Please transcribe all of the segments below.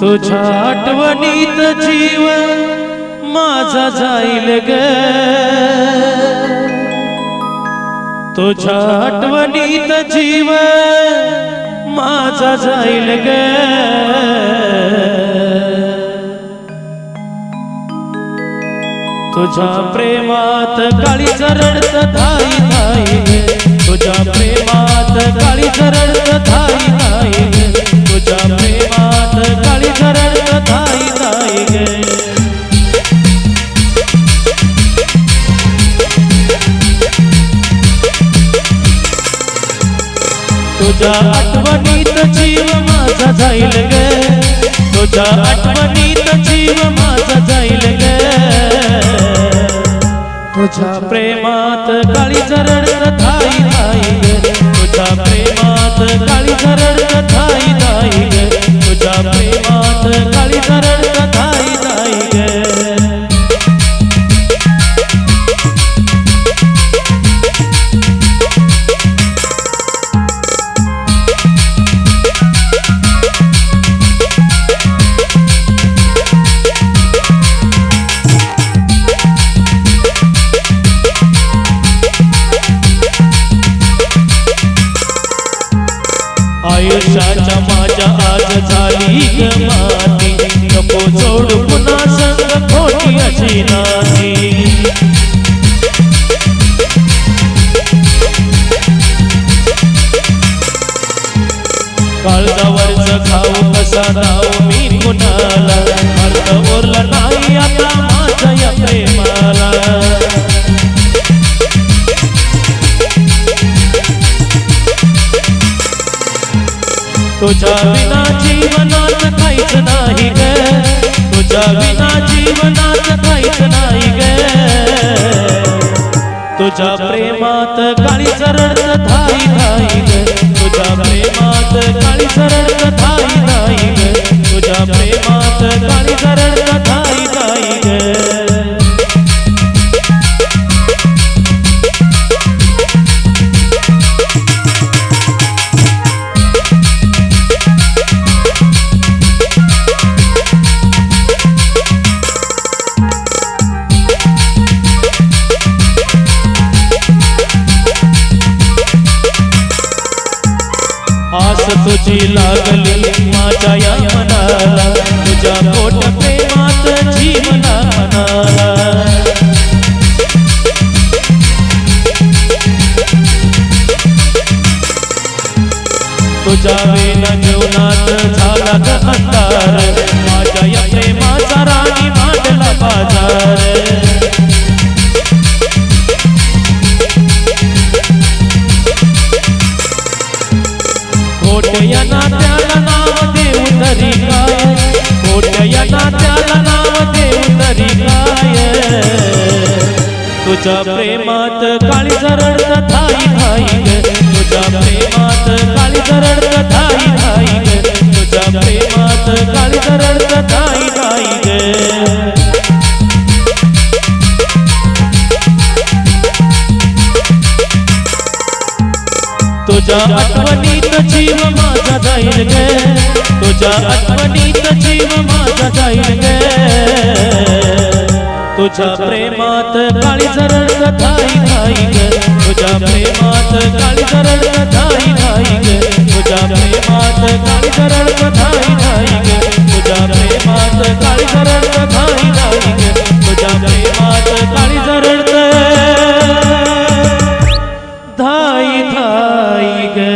तुझ्या आठवणीत जीव माझा जाईल ग, तुझ्या आठवणीत जीव माझा जाईल ग, तुझ्या प्रेमात काळीज रडत धाई धाई ग, तुझ्या प्रेमात काळीज रडत धाई धाई ग, तुझ्या प्रेमात काळीज रडत धाई धाई ग. तुझ्या आठवणीत जीव माझा जाईल ग, तुझ्या आठवणीत जीव माझा जाईल ग, तुझ्या प्रेमात काळीज रडत धाई धाई ग, तुझ्या प्रेमात काळीज रडत धाई धाई ग, तुझ्या प्रेमात काळीज रडत धाई धाई ग. आयुष्याच्या माझ्या आज झाली ग माती, नको जोडू पुन्हा संग खोटी अशी नाती. काळजावरच खाऊ कसा नाव मी कुणाला, अर्थ ओरला नाही आता माझ्या या प्रेमाला. तुझ्या विना जीवनात काहीच नाही ग, तुझ्या विना जीवनात काहीच नाही ग, तुझ्या प्रेमात काळीज रडत धाई धाई ग, तुझ्या प्रेमात काळीज रडत धाई धाई ग, तुझ्या प्रेमात काळीज रडत धाई धाई ग. आस तुझी लागली माझ्या या मनाला, तुझ्या पोट प्रेमात जीवना मनाला. तुझ्या वेना जीवनात झाला ग अंधार, माझ्या या प्रेमाचा राणी मांडला बाजार. खोट्या नात्याला नाव देऊ तरी काय, खोट्या नात्याला नाव देऊ तरी काय, तुझ्या प्रेमात काळीज रडत धाई धाई ग, तुझ्या प्रेमात काळीज रडत धाई धाई ग, तुझ्या प्रेमात काळीज रडत धाई धाई ग. तुझ्या आठवणीत जीव माझा जाईल ग, तुझ्या आठवणीत जीव माझा जाईल ग, तुझ्या प्रेमात काळीज रडत धाई धाई ग, तुझ्या प्रेमात काळीज रडत धाई धाई ग, तुझ्या प्रेमात काळीज रडत धाई धाई ग, तुझ्या प्रेमात काळीज रडत धाई धाई ग, तुझ्या प्रेमात काळीज रडत धाई धाई ग.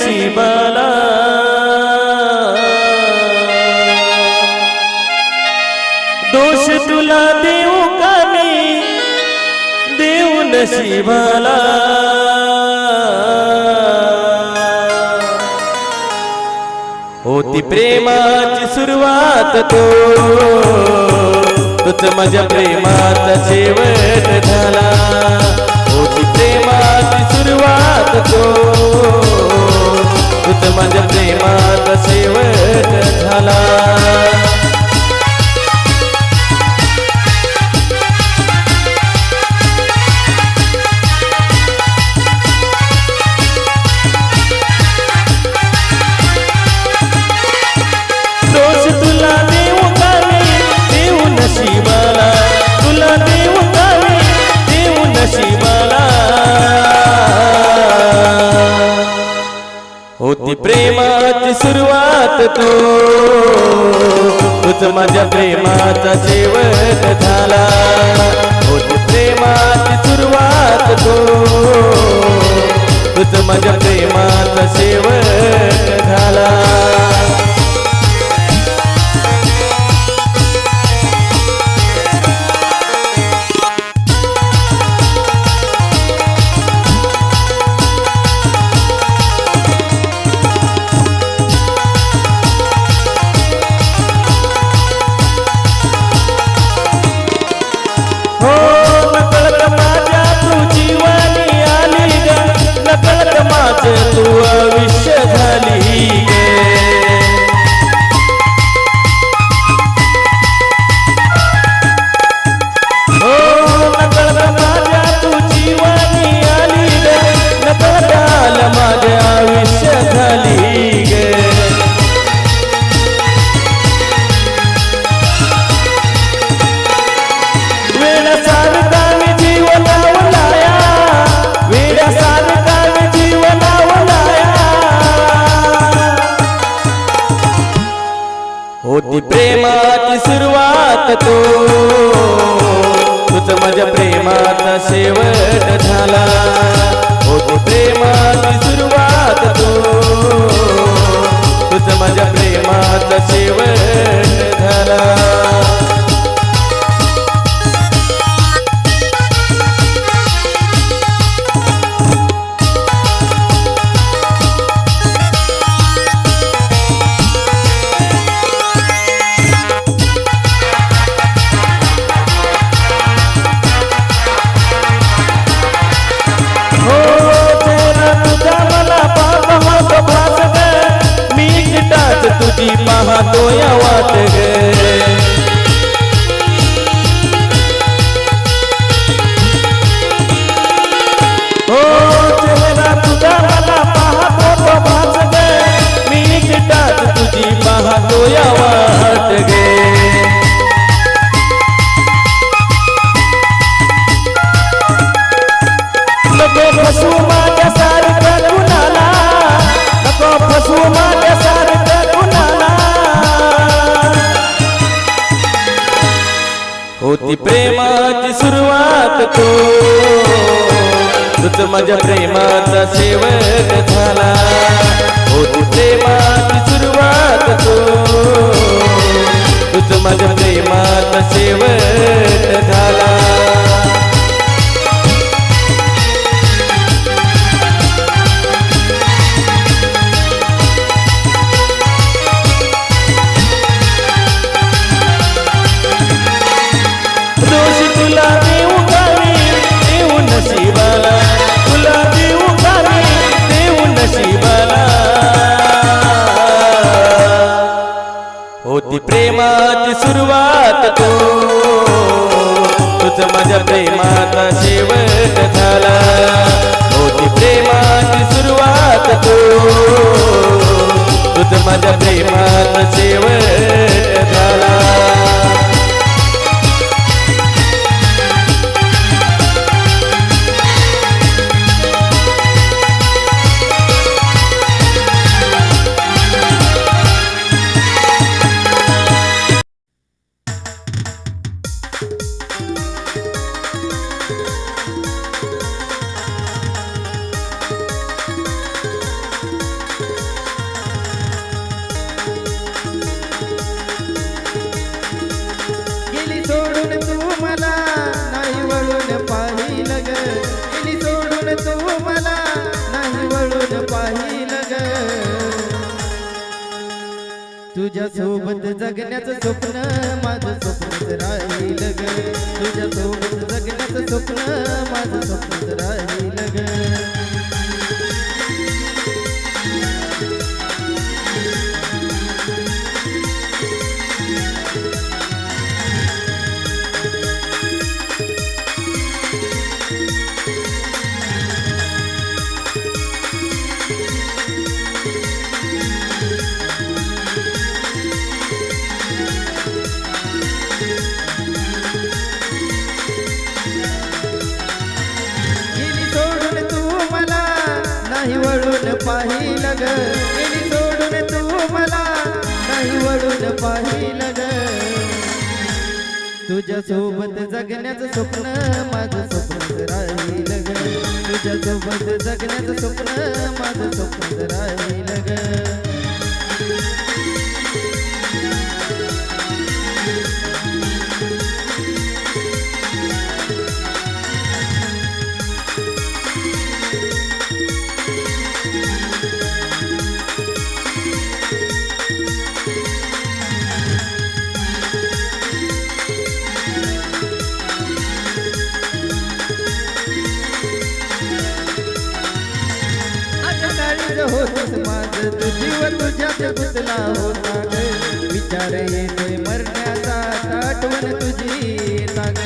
नशिबाला दोष तुला देऊ का मी देऊ नशिबाला होती प्रेमाची सुरुवात तूच माझ्या प्रेमाचा शेवट झाला होती प्रेमाची सुरुवात तूच माझ्या प्रेमाचा शेवट झाला दोष तुला देऊ का मी देऊ नशिबाला तुला देऊ का मी देऊ नशिबाला होती प्रेमाची सुरुवात तूच माझ्या प्रेमाचा शेवट झाला होती प्रेमाची सुरुवात तूच माझ्या प्रेमाचा शेवट झाला तू आयुष्य झाली हो नकळत माझ्या तू जीवानी आली गे नकळत आलं माझे आयुष्य झाली गे वेळ सारखा मी जीव लावलाया वेळ सारखा मी जीव होती प्रेमाची सुरुवात तूच माझ्या प्रेमाचा शेवट झाला होती प्रेमाची सुरुवात तूच माझ्या प्रेमाचा शेवट झाला तुझी पाहतो या वाट गे हो चेहरा तुझा मला पाहतो तो भास गे मी गिटात तुझी पाहतो या वाट गे नको फसू माझ्या सारख्या कुणाला नको फसू माझ्या सारख्या होती प्रेमाची सुरुवात तूच माझ्या प्रेमाचा शेवट झाला होती प्रेमाची सुरुवात तूच माझ्या प्रेमाचा शेवट झाला तुला देऊ का मी देऊ नशिबाला तुला देऊ का मी देऊ नशिबाला होती प्रेमाची सुरुवात तुझ्या सोबत जगण्याचं स्वप्न माझं स्वप्नच राहील ग तुझ्या सोबत जगण्याचं स्वप्न माझं स्वप्नच राहील ग नाही वळून पाहिलं ग गेली सोडून तू मला नाही वळून पाहिलं ग तुझ्या सोबत जगण्याचं स्वप्न माझं स्वप्नच राहील ग तुझ्या सोबत जगण्याचं स्वप्न माझं स्वप्नच राहील ग होतस माझं तू जीव तुझ्यात गुंतला होता ग विचार येतोय मरण्याचा आठवण तुझी येता ग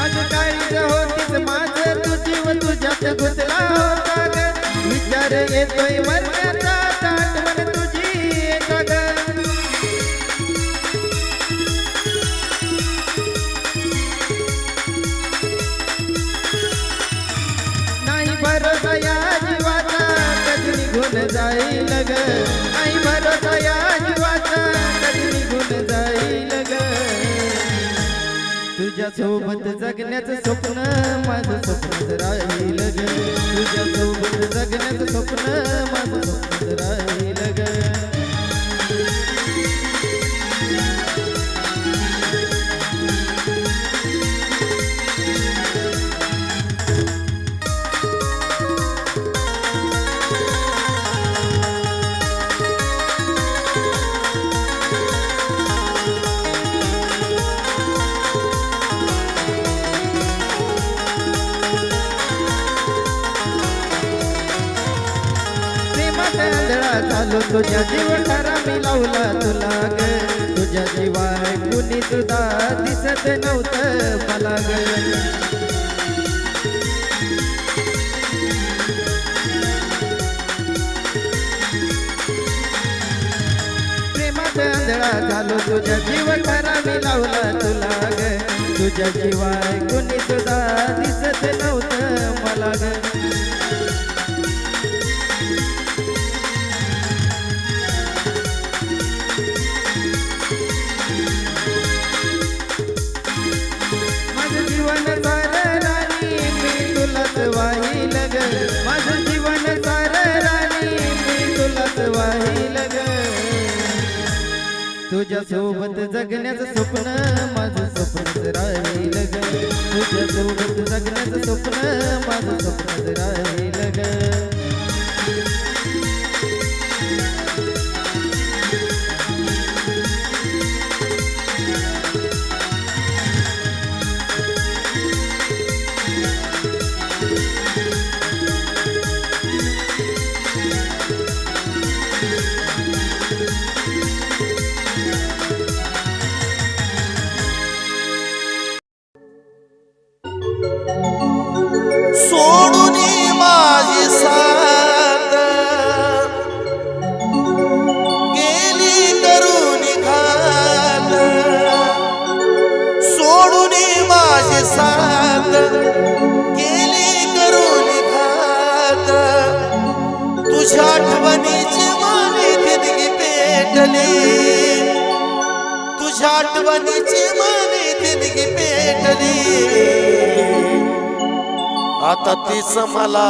आज काळीज होतीस माझं तू जीव तुझ्यात गुंतला होता ग विचार येतोय मरण्याचा आठवण तुझी येता ग भरोसा या जीवाचा कधी निघून जाईल ग नाही भरोसा या जीवाचा कधी निघून जाईल ग तुझ्या सोबत जगण्याचं स्वप्न माझं स्वप्नच राहील ग तुझ्या सोबत जगण्याचं स्वप्न माझं स्वप्नच राहील ग आंधळा झालो तुझ्या जीव खरा मी लावला तुला ग तुझ्या जीवाय कुणी सुद्धा दिसत नव्हतं मला ग प्रेमात आंधळा झालो तुझ्या जीव खरा मी लावला तुला ग तुझ्या जीवाय कुणी सुद्धा दिसत नव्हतं मला ग जीवन सार राणी मी तुलाच वाहील ग माझं जीवन सार राणी मी तुलाच वाहील ग तुझ्या सोबत जगण्याचं स्वप्न माझं स्वप्नच राहील ग तुझ्या सोबत जगण्याचं स्वप्न माझं स्वप्नच राहील ग सोडून माझी साथ गेली करून घात सोडून माझी साथ गेली करून घात तुझ्या आठवणीची माने तितकी पेटली तुझ्या आठवणीची माने तितकी पेटली आता तीच मला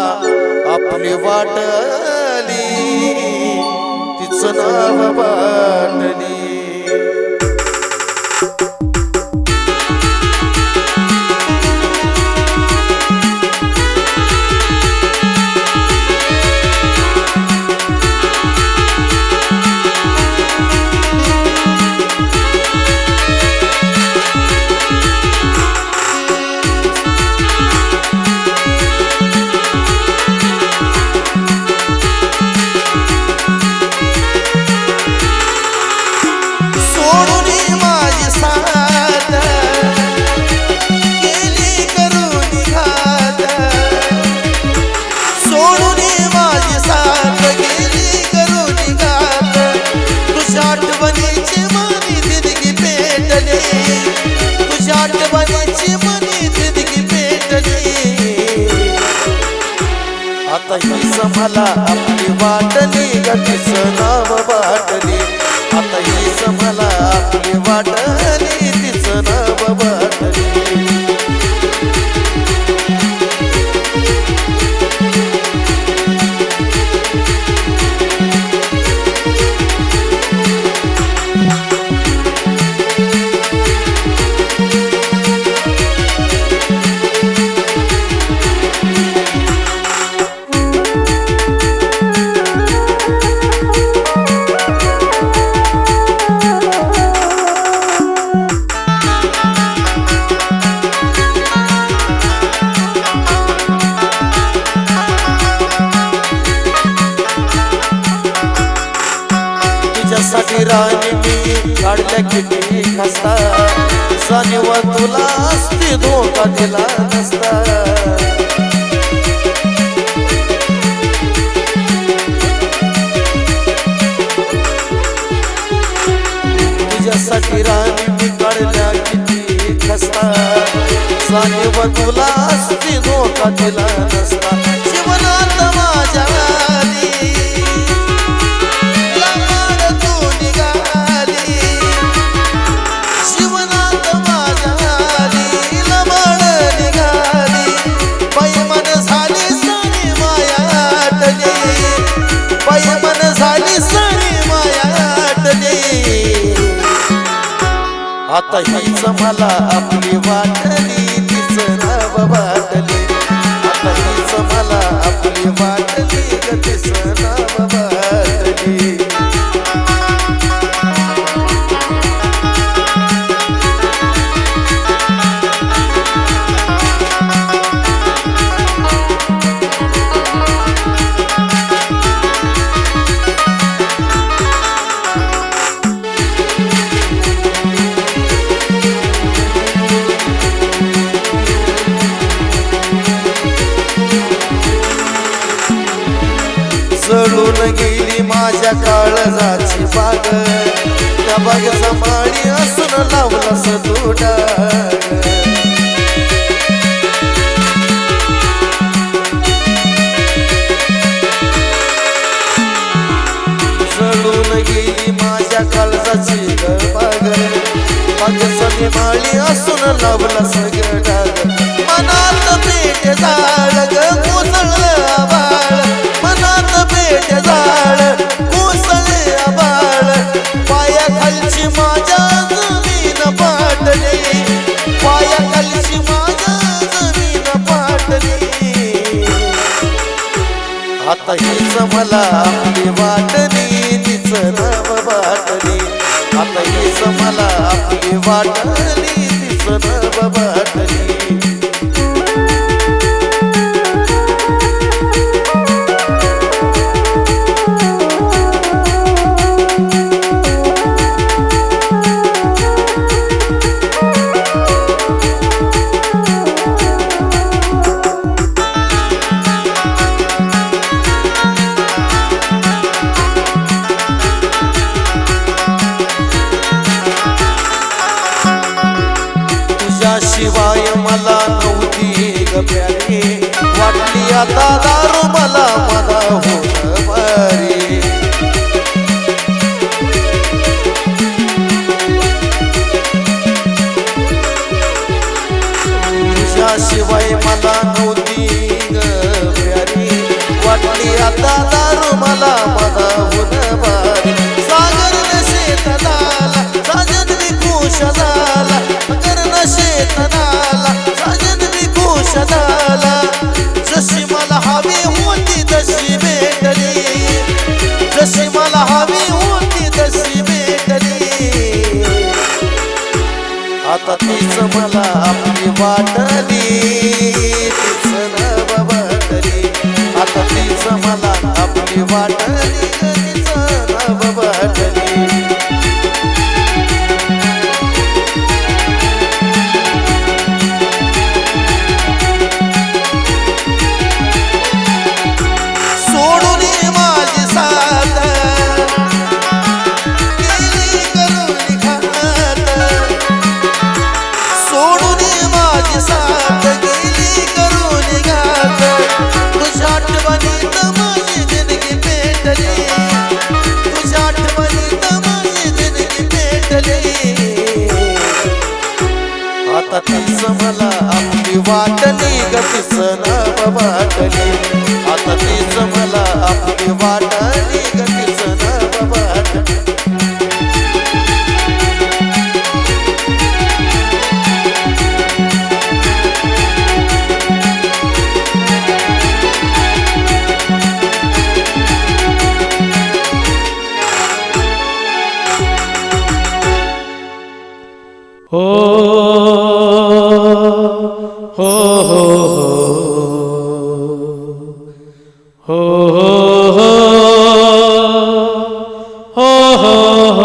आपली वाटली तिचं नाव वाटली मला आपली वाटली ग तिचं नाव वाटली आता हीच मला आपली वाटली तिचं नाव वाटली तुझ्यासाठी राणी मी काढल्या किती खस्ता जाणीव तुला असती धोका दिला नसता तुझ्यासाठी राणी मी काढल्या किती खस्ता जाणीव तुला असती धोका दिला नसता जीवनात माझ्या आता हीच मला आपली वाटली तिचं नाव वाटली आता हीच मला आपली वाटली ग तिचं नाव वाटली जळून गेली माझ्या काळजाची बाग त्या बागेचा माळी असून लावलास तू डाग जळून गेली माझ्या काळजाची बाग बागेचा माळी असून लावलास डाग मनात पेट जाळ ग कोसळलं आभाळ मनात पेट जाळ कोसळले आभाळ पायाखालची माझ्या जमीन पाटली पायाखालची माझ्या जमीन पाटली आता हीच मला आपली वाटली तिचं नाव वाटली आता हीच मला आपली वाटली तिचं नाव वाटली शिवाय मला नव्हती ग प्यारी वाटली आता दारू मला मला होत मारी तुझ्याशिवाय मला नव्हती ग प्यारी वाटली आता दारू मला मला होत मारी सागर शेत झाला साजन मी खुश झाला शेतनाला साजन मी खुश झाला जशी मला हवी होती तशी भेटली जशी मला हवी होती तशी भेटली आता तीच मला आपली वाटली तीच नाव वाटली आता तीच मला आपली वाटली तीच नाव वाटली साथ गेली करून घात तुझ्या आठवणीत माझी तीच मला आपली वाटली ग तीच नाव वाटली आता तीच मला आपली वाटली ग तीच नाव वाटली हो हो हो हो हो हो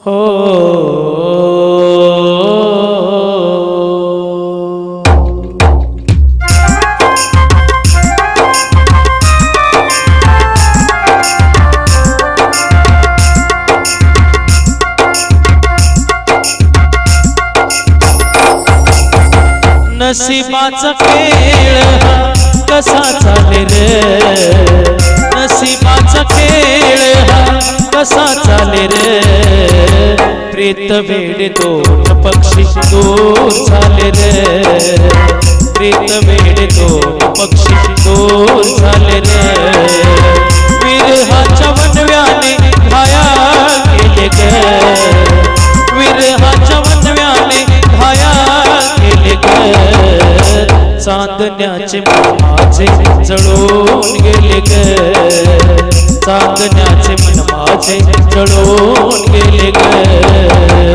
हो नशिबाचा खेळ हा कसा चाले रे नशिबाचा खेळ हा कसा चाले रे प्रेत वेड दोन पक्षी दूर झाले रे प्रेत वेड दोन पक्षी दूर झाले रे विरहाच्या वनव्याने घाया केले ग विरहाच्या वनव्याने घाया केले ग चांदण्याचे मन माझे जळून गेले ग चांदण्याचे मन माझे जळून गेले ग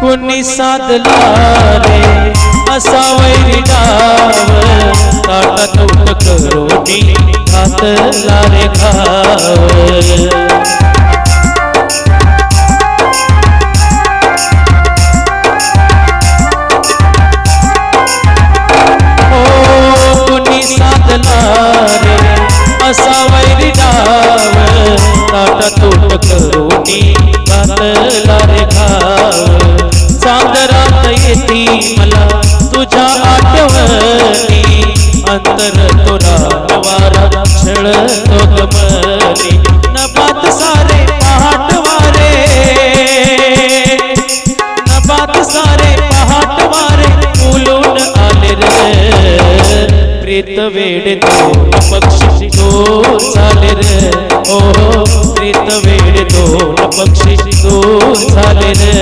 कोणी साधला रे असा वैरी डाव ताटात उठ करोनी घातला रे घाव हो कोणी साधला रे असा वैरी डाव ताटात उठ करोनी घातला रे घाव चांदरात येती मला तुझ्या आठवणी अंतर तोरा वारा छळतो गमनी नभात सारे पहाटवारे नभात सारे पहाटवारे फुलून आले रे प्रेत वेड दोन पक्षी दूर झाले रे ओ प्रेत वेड दोन पक्षी दूर झाले रे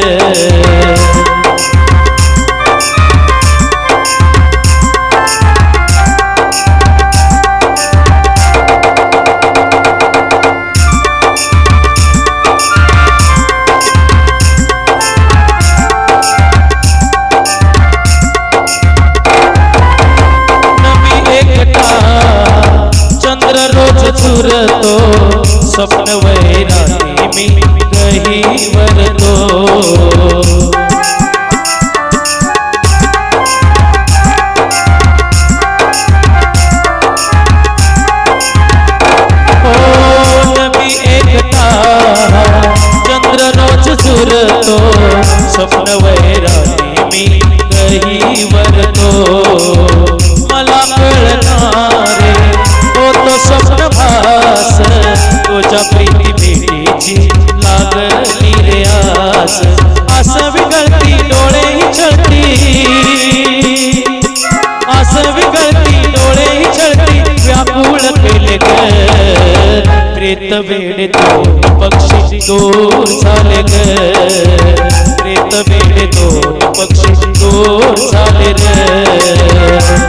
चंद्र रोज झुरतो स्वप्न वैरागी मी कही वरतो हो नबी एकटा चंद्र रोज झुरतो स्वप्न वैरागी मी कही वरतो मला कळणारे तो स्वप्न भास तुझ्या प्रीती भेटीची लागली रे आस आस विगळती डोळे छळती आस विगळती डोळे छळती व्याकुळ केले ग प्रेत वेड दोन पक्षी दूर झाले ग प्रेत वेड दोन पक्षी दूर झाले रे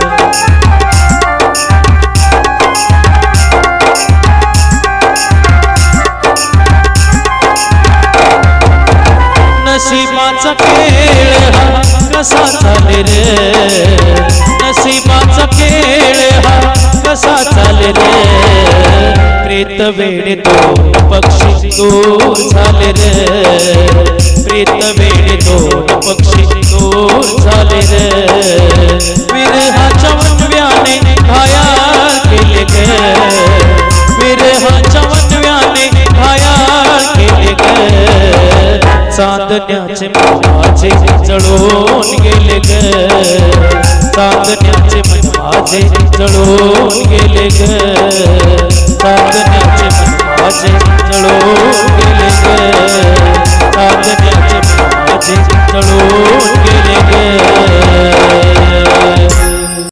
नशिबाचा खेळ हा कसा चाले रे नशिबाचा खेळ हा कसा चाले रे प्रेत वेड दोन पक्षी दूर झाले रे प्रेत वेड दोन पक्षी दूर झाले रे विरहाच्या वनव्याने घाया केले ग विरहाच्या वनव्याने घाया चांदण्याचे मन माझे जळून गेले ग चांदण्याचे मन माझे जळून गेले ग